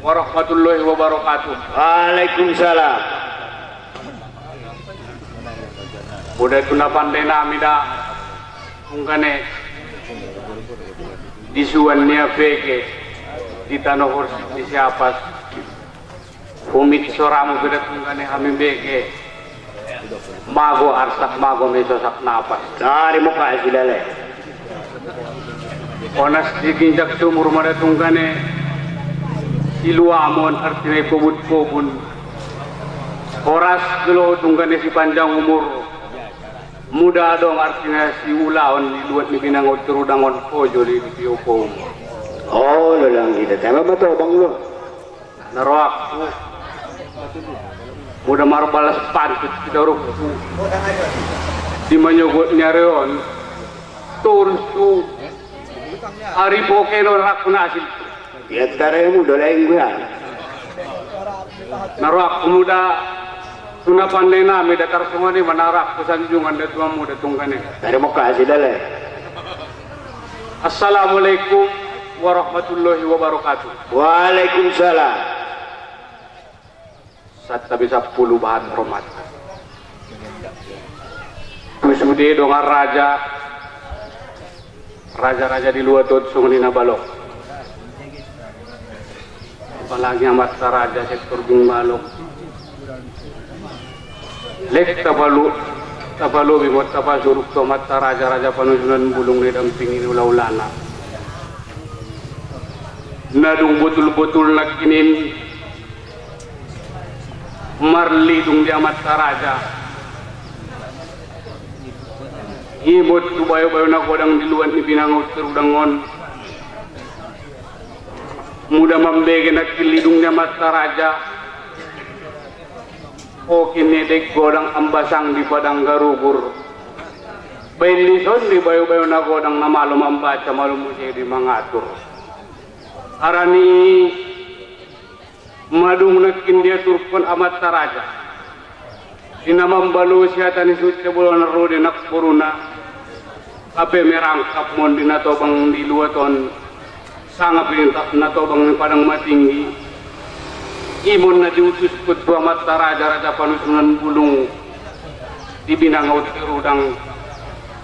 warahmatullahi wabarakatuh. Waalaikumsalam. Udah tuna pandena amida ungkane disuannya veke di tanah horsi di siapa umit soramu beda ungkane kami beke mago arsak mago mesosak napas Dari muka silale. onas dikinjak sumur mana tungkane iluamon artinya pobut-pobun horas dulu tungkane si panjang umur muda dong artinya si ulaon diluat ni binangot terudangon pojo di piopom. Oh lelang kita tema betul bang lu Naroak muda marbalas pantut kita ruk di manyogot nyareon tursu hari pokeno rakunasil ya taremu doleng gua. Naroak muda tuna pandena me datar semua ni manarak kesanjungan dan tua muda tungkane. Dari muka silale. Assalamualaikum warahmatullahi wabarakatuh. Waalaikumsalam. Satta bisa 10 bahan hormat. Kusude dongar raja di luar tot sungunina balok. Apalagi amat raja sektor Gung Balok. Lek tabalu bimot tabazuruk tomat raja panusunan bulung ni dampingin ula-ulana. Nadung betul-betul nakinin marli dung di amat raja. Imot tu bayo-bayo na kodang diluan ni pinangot terudangon. Muda mambege na kilidungnya mata raja. O kinedek godang ambasang di padang garugur. Bayin lison di bayo-bayo na kodang na malum ambaca malum musya di mangatur. Arani madung nakin dia turpon amat taraja. Sinamambalo siya tani suci bulan rode nak puruna. Ape merangkap mon di natobang di luaton sangat perintah natobang di padang matinggi. Imon na diutus kutwa mata raja panusunan bulung di binangau terudang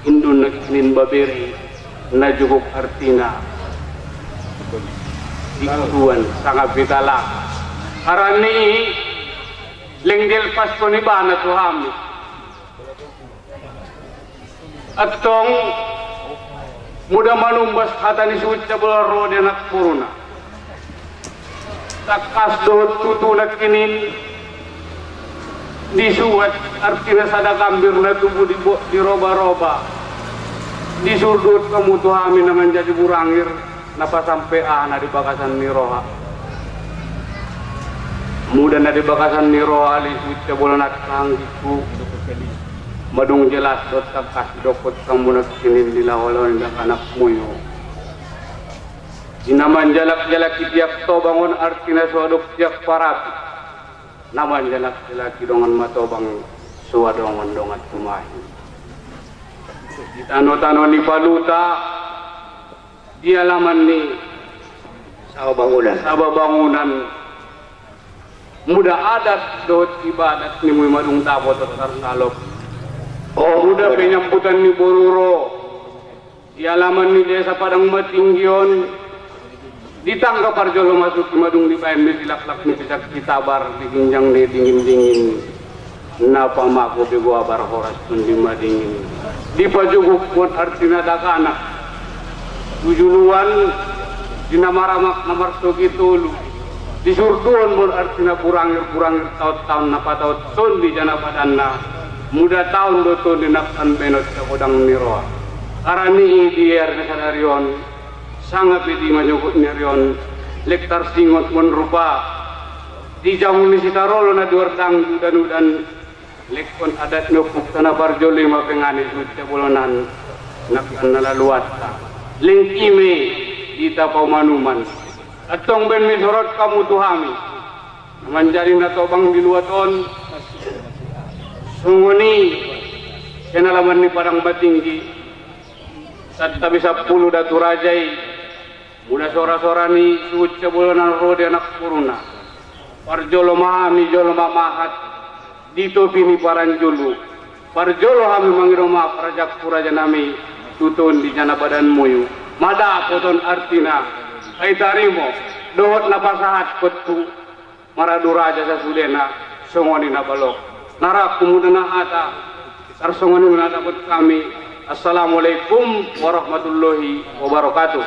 indun nakinin baberi na juguk artina ikuan sangat bitala arani lenggel pasto ni bana tuhami atong muda manumbas hata ni suca bola rode nak puruna takas dohot tutu nak kinin disuat artinya sada gambir na tubuh di roba-roba disurdut kamu tuhami na menjadi burangir napa sampai na di bakasan niroha muda na di bakasan niroha ali suca bola nak kanggiku madung jelas dot takas dokot kamu nak kinin dilawalawan dak anak muyo inaman jalak-jalak tiap to bangun artina suaduk tiap parapi naman jalak-jalak dongan matobang suadongan dongat kumahi tano-tano ni paluta di alaman ni sababangunan muda adat dot ibadat ni muy madung tapot at salok muda penyambutan ni boruro di alaman ni desa padang matinggion ditangkap parjolo masuk di madung di PMB silak-lak ni pisak kitabar di ginjang di dingin-dingin napa mako di gua bar horas pun di madingin di pajuguk pun artina dakana tujuluan di namaramak namar sogi tulu di surduan pun artina kurangir tahun-tahun napa tahun son di jana padanna muda tahun doto di naksan benot sa kodang niroa karani di air kesanarion sangat di majukut nerion lektar singot pun rupa di jamu ni sitarolo na duardang dudan lekon adat nukuk tanah parjoli mapengani suci bolonan nakkan nalaluata lengkime kita paumanuman atong ben misorot kamu tuhami menjadi natobang di luaton sunguni kenalaman ni padang batinggi satta bisa puluh datu rajai muda sora-sora ni suci bolonan rode anak puruna parjolo mahami jolo mamahat dito pini paranjulu parjolo hami mangiroma parajak puraja nami tutun di jana badan muyu mada poton artina ay tarimo dohot na pasahat kotu maradu raja sa sudena songoni na balok narak kumuda na hata sarsongoni na dapat kami assalamualaikum warahmatullahi wabarakatuh.